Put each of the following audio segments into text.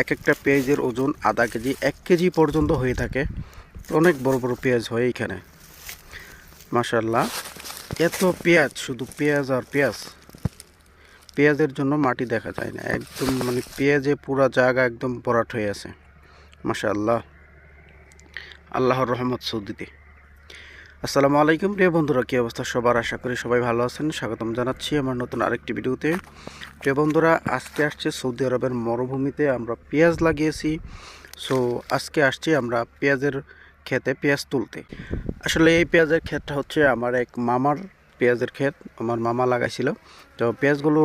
এক একটা পেঁয়াজের ওজন আধা কেজি 1 কেজি পর্যন্ত হয়ে থাকে। অনেক বড় বড় পেঁয়াজ হয় এখানে মাশাআল্লাহ। এত পেঁয়াজ, শুধু পেঁয়াজ আর পেঁয়াজ। পেঁয়াজের জন্য মাটি দেখা যায় না, একদম মানে পেঁয়াজে পুরা জায়গা একদম ভরাট হয়ে আছে মাশাআল্লাহ। আল্লাহর রহমত সৌদিতে। আসসালামু আলাইকুম প্রিয় বন্ধুরা, কী অবস্থা সবার? আশা করি সবাই ভালো আছেন। স্বাগতম জানাচ্ছি আমার নতুন আরেকটি ভিডিওতে। প্রিয় বন্ধুরা, আজকে আসছে সৌদি আরবের মরুভূমিতে আমরা পেঁয়াজ লাগিয়েছি। সো আজকে আসছি আমরা পেঁয়াজের ক্ষেতে পেঁয়াজ তুলতে। আসলে এই পেঁয়াজের ক্ষেতটা হচ্ছে আমার এক মামার পেঁয়াজের ক্ষেত, আমার মামা লাগাইছিল। তো পেঁয়াজগুলো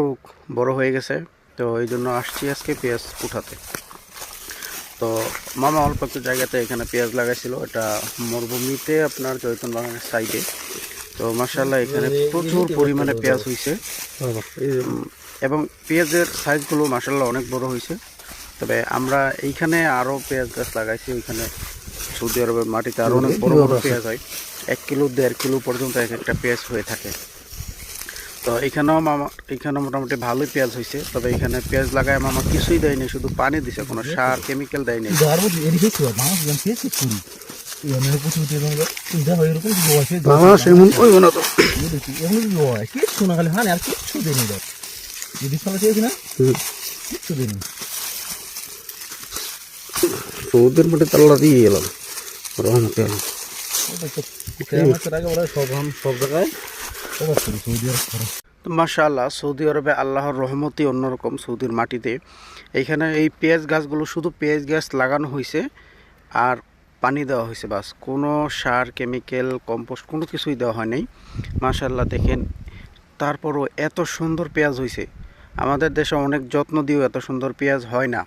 বড় হয়ে গেছে, তো এই জন্য আসছি আজকে পেঁয়াজ উঠাতে। তো মামা অল্প একটু জায়গাতে এখানে পেঁয়াজ লাগাইছিল, এটা মরুভূমিতে আপনার জয়তুন বাগানের সাইডে। তো মাশাআল্লাহ এখানে প্রচুর পরিমাণে পেঁয়াজ হয়েছে এবং পেঁয়াজের সাইজগুলো মাশাআল্লাহ অনেক বড় হয়েছে। তবে আমরা এইখানে আরও পেঁয়াজ গাছ লাগাইছি, ওইখানে সৌদি আরবের মাটিতে আরও অনেক বড় বড় পেঁয়াজ হয়। 1 কিলো 1.5 কিলো পর্যন্ত এক একটা পেঁয়াজ হয়ে থাকে। তো এখানেও মোটামুটি ভালোই পেঁয়াজ হয়েছে। তবে এখানে পেঁয়াজ লাগায় মামা কিছুই দেয়নি, শুধু পানি দিছে, কোনো সার কেমিক্যাল দেয়নি। সৌদের মাঠে তাল্লা দিয়ে এলাম রহমতে মাশাআল্লাহ। সৌদি আরবে আল্লাহর রহমতই অন্যরকম। সৌদির মাটিতে এইখানে এই পেঁয়াজ গাছগুলো শুধু পেঁয়াজ গাছ লাগানো হয়েছে আর পানি দেওয়া হয়েছে, বাস। কোনো সার কেমিক্যাল কম্পোস্ট কোনো কিছুই দেওয়া হয় নাই। মাশাআল্লাহ দেখেন, তারপরও এত সুন্দর পেঁয়াজ হয়েছে। আমাদের দেশে অনেক যত্ন দিয়েও এত সুন্দর পেঁয়াজ হয় না।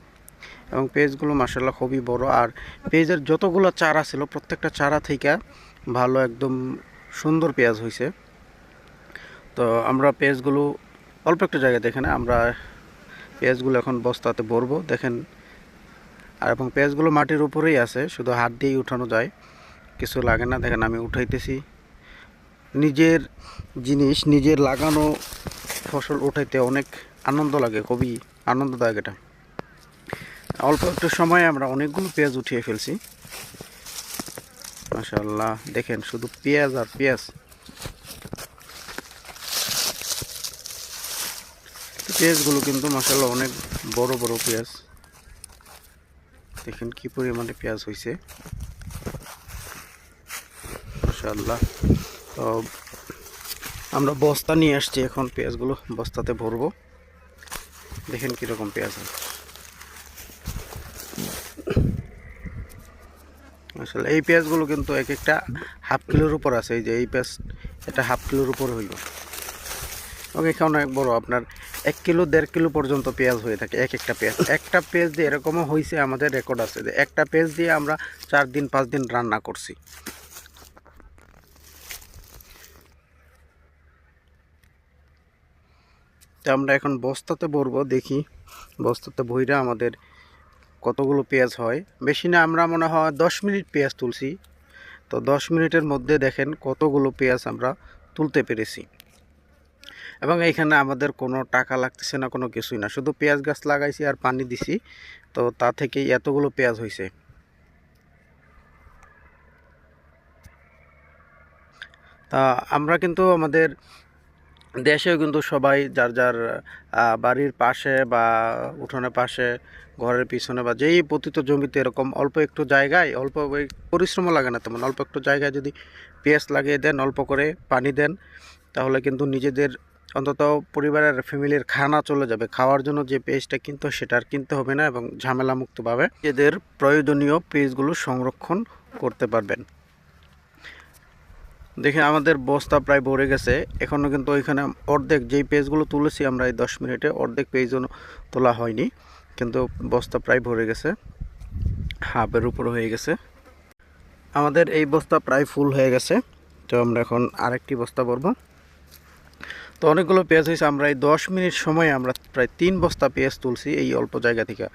এবং পেঁয়াজগুলো মাশাআল্লাহ খুবই বড়। আর পেঁয়াজের যতগুলো চারা ছিল প্রত্যেকটা চারা থেকে ভালো একদম সুন্দর পেঁয়াজ হয়েছে। তো আমরা পেঁয়াজগুলো অল্প একটু জায়গা, দেখেন আমরা পেঁয়াজগুলো এখন বস্তাতে ভরবো দেখেন। আর এবং পেঁয়াজগুলো মাটির উপরেই আছে, শুধু হাত দিয়েই উঠানো যায়, কিছু লাগে না। দেখেন আমি উঠাইতেছি। নিজের জিনিস, নিজের লাগানো ফসল উঠাইতে অনেক আনন্দ লাগে, খুবই আনন্দদায়ক এটা। অল্প একটু সময়ে আমরা অনেকগুলো পেঁয়াজ উঠিয়ে ফেলছি মাশাআল্লাহ। দেখেন শুধু পেঁয়াজ আর পেঁয়াজ। পেঁয়াজগুলো কিন্তু মাশাআল্লাহ অনেক বড় বড় পেঁয়াজ। দেখেন কি পরিমাণে পেঁয়াজ হয়েছে মাশাআল্লাহ। তো আমরা বস্তা নিয়ে আসছি, এখন পেঁয়াজগুলো বস্তাতে ভরবো। দেখেন কীরকম পেঁয়াজ হয় আসলে। এই পেঁয়াজগুলো কিন্তু এক একটা হাফ কিলোর উপর আছে। এই যে এই পেঁয়াজ, এটা হাফ কিলোর উপর হইল। এবং এখানে অনেক বড়, আপনার 1 কিলো 1.5 কিলো পর্যন্ত পেঁয়াজ হয়ে থাকে এক একটা পেঁয়াজ। একটা পেঁয়াজ দিয়ে এরকমও হয়েছে, আমাদের রেকর্ড আছে যে একটা পেঁয়াজ দিয়ে আমরা 4 দিন 5 দিন রান্না করছি। তো আমরা এখন বস্তাতে ভরবো, দেখি বস্তাতে ভইরা আমাদের কতগুলো পেঁয়াজ হয়। বেশি না, আমরা মনে হয় 10 মিনিট পেঁয়াজ তুলছি। তো 10 মিনিটের মধ্যে দেখেন কতগুলো পেঁয়াজ আমরা তুলতে পেরেছি। এবং এইখানে আমাদের কোনো টাকা লাগতেছে না, কোনো কিছুই না, শুধু পেঁয়াজ গাছ লাগাইছি আর পানি দিছি। তো তা থেকেই এতগুলো পেঁয়াজ হয়েছে। তা আমরা কিন্তু আমাদের দেশেও কিন্তু সবাই যার যার বাড়ির পাশে বা উঠোনের পাশে, ঘরের পিছনে বা যেই পতিত জমিতে এরকম অল্প একটু জায়গায়, অল্প পরিশ্রমও লাগে না তেমন, অল্প একটু জায়গায় যদি পেঁয়াজ লাগিয়ে দেন, অল্প করে পানি দেন, তাহলে কিন্তু নিজেদের অন্তত পরিবারের ফ্যামিলির খানা চলে যাবে। খাওয়ার জন্য যে পেঁয়াজটা কিনতে হয় সেটা আর কিনতে হবে না, এবং ঝামেলামুক্তভাবে নিজেদের প্রয়োজনীয় পেঁয়াজগুলো সংরক্ষণ করতে পারবেন। দেখে আমাদের বস্তা প্রায় ভরে গেছে। এখনও কিন্তু ওইখানে অর্ধেক যেই পেজগুলো তুলেছি আমরা এই 10 মিনিটে, অর্ধেক পেজও তোলা হয়নি, কিন্তু বস্তা প্রায় ভরে গেছে, হাফের উপর হয়ে গেছে। আমাদের এই বস্তা প্রায় ফুল হয়ে গেছে। তো আমরা এখন আরেকটি বস্তা ভরবো। তো অনেকগুলো পেঁয়াজ হয়েছে, আমরা এই 10 মিনিট সময়ে আমরা প্রায় 3 বস্তা পেঁয়াজ তুলছি এই অল্প জায়গা থেকে।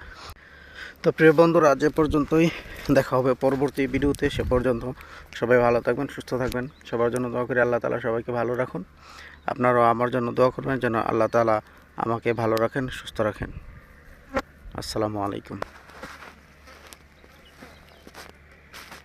তো প্রিয় বন্ধুরা, আজ এ পর্যন্তই, দেখা হবে পরবর্তী ভিডিওতে। সে পর্যন্ত সবাই ভালো থাকবেন, সুস্থ থাকবেন। সবার জন্য দোয়া করি আল্লাহ তাআলা সবাইকে ভালো রাখুন। আপনারাও আমার জন্য দোয়া করবেন যেন আল্লাহ তাআলা আমাকে ভালো রাখেন, সুস্থ রাখেন। আসসালামু আলাইকুম।